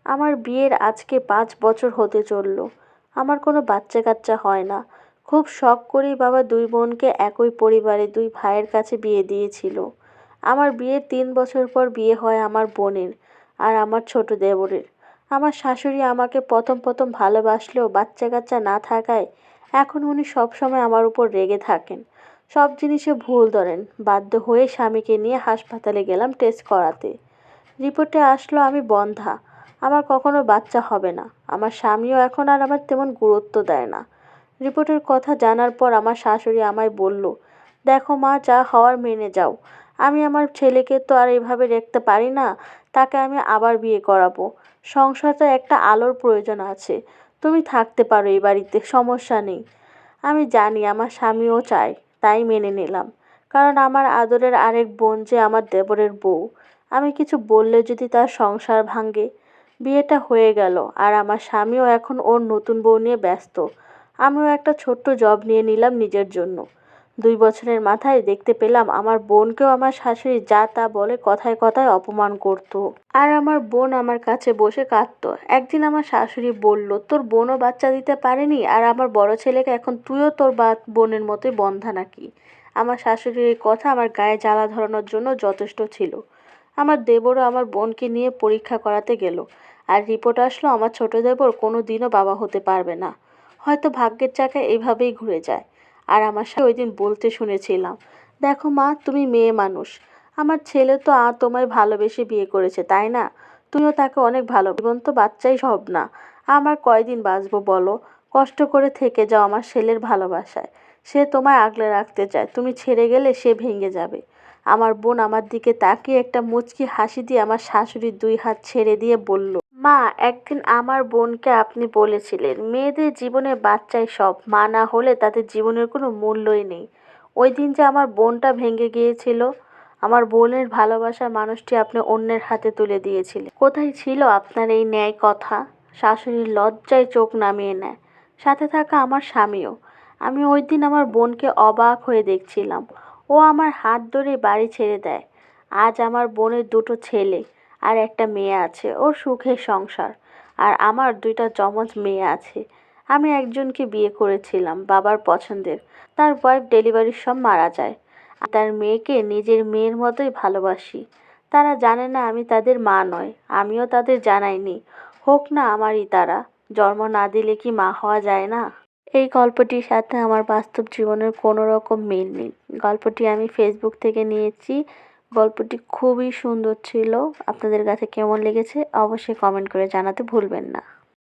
আমার বিয়ের আজকে 5 বছর হতে চললো। আমার কোনো বাচ্চা কাচ্চা হয় না। খুব শখ করেই বাবা দুই বোনকে একই পরিবারে দুই ভাইয়ের কাছে বিয়ে দিয়েছিল। আমার বিয়ের 3 বছর পর বিয়ে হয় আমার বোনের আর আমার ছোট দেবরের। আমার শাশুড়ি আমাকে প্রথম প্রথম ভালোবাসলেও বাচ্চা কাচ্চা না থাকায় এখন উনি সবসময় আমার উপর রেগে থাকেন। সব জিনিসে ভুল ধরেন। বাধ্য হয়ে স্বামীকে নিয়ে হাসপাতালে গেলাম টেস্ট করাতে। রিপোর্টে আসলো আমি বন্ধ্যা। আমার কখনো বাচ্চা হবে না। আমার স্বামীও এখন আর আমার তেমন গুরুত্ব দেয় না। রিপোর্টের কথা জানার পর আমার শাশুড়ি আমায় বলল, দেখো মা, যা হওয়ার মেনে যাও। আমি আমার ছেলেকে তো আর এভাবে রাখতে পারি না। তাকে আমি আবার বিয়ে করাবো। সংসারটা একটা আলোর প্রয়োজন আছে। তুমি থাকতে পারো এই বাড়িতে, সমস্যা নেই। আমি জানি আমার স্বামীও চায়, তাই মেনে নিলাম। কারণ আমার আদরের আরেক বোন যে আমার দেবরের বউ। আমি কিছু বললে যদি তার সংসার ভাঙে। বিয়েটা হয়ে গেল আর আমার স্বামীও এখন ওর নতুন বউ নিয়ে ব্যস্ত। আমিও একটা ছোট্ট জব নিয়ে নিলাম নিজের জন্য। 2 বছরের মাথায় দেখতে পেলাম আমার বোনকেও আমার শাশুড়ি যা তা বলে কথায় কথায় অপমান করত। আর আমার বোন আমার কাছে বসে কাঁদতো। একদিন আমার শাশুড়ি বলল, তোর বোনও বাচ্চা দিতে পারেনি আর আমার বড় ছেলেকে এখন তুইও তোর বোনের মতোই বন্ধা নাকি? আমার শাশুড়ির এই কথা আমার গায়ে জ্বালা ধরানোর জন্য যথেষ্ট ছিল। আমার দেবরও আমার বোনকে নিয়ে পরীক্ষা করাতে গেল। আর রিপোর্ট আসলো আমার ছোট দেবর কোনো দিনও বাবা হতে পারবে না। হয়তো ভাগ্যের চাকা এভাবেই ঘুরে যায়। আর আমার সাথে ওই দিন বলতে শুনেছিলাম, দেখো মা, তুমি মেয়ে মানুষ। আমার ছেলে তো তোমায় ভালোবেসে বিয়ে করেছে, তাই না? তুমিও তাকে অনেক ভালো। জীবন তো বাচ্চাই সব না। আমার কয়দিন বাঁচবো বলো? কষ্ট করে থেকে যাও আমার ছেলের ভালোবাসায়। সে তোমায় আগলে রাখতে চায়। তুমি ছেড়ে গেলে সে ভেঙে যাবে। আমার বোন আমার দিকে তাকিয়ে একটা মুচকি হাসি দিয়ে আমার শাশুড়ির 2 হাত ছেড়ে দিয়ে বলল, মা, একদিন আমার বোনকে আপনি বলেছিলেন মেয়েদের জীবনে বাচ্চাই সব। মা না হলে তাদের জীবনের কোনো মূল্যই নেই। ওই দিন যে আমার বোনটা ভেঙে গিয়েছিল, আমার বোনের ভালোবাসার মানুষটি আপনি অন্যের হাতে তুলে দিয়েছিলেন। কোথায় ছিল আপনার এই ন্যায় কথা? শাশুড়ির লজ্জায় চোখ নামিয়ে নেয়। সাথে থাকা আমার স্বামীও। আমি ওই দিন আমার বোনকে অবাক হয়ে দেখছিলাম। ও আমার হাত ধরে বাড়ি ছেড়ে দেয়। আজ আমার বোনের 2টো ছেলে আর একটা মেয়ে আছে, ওর সুখের সংসার। আর আমার 2টা যমজ মেয়ে আছে। আমি একজনকে বিয়ে করেছিলাম বাবার পছন্দের। তার ওয়াইফ ডেলিভারির সব মারা যায়। আর তার মেয়েকে নিজের মেয়ের মতোই ভালোবাসি। তারা জানে না আমি তাদের মা নয়। আমিও তাদের জানাইনি। হোক না আমারই তারা। জন্ম না দিলে কি মা হওয়া যায় না? এই গল্পটির সাথে আমার বাস্তব জীবনের কোনো রকম মিল নেই। গল্পটি আমি ফেসবুক থেকে নিয়েছি। গল্পটি খুবই সুন্দর ছিল। আপনাদের কাছে কেমন লেগেছে অবশ্যই কমেন্ট করে জানাতে ভুলবেন না।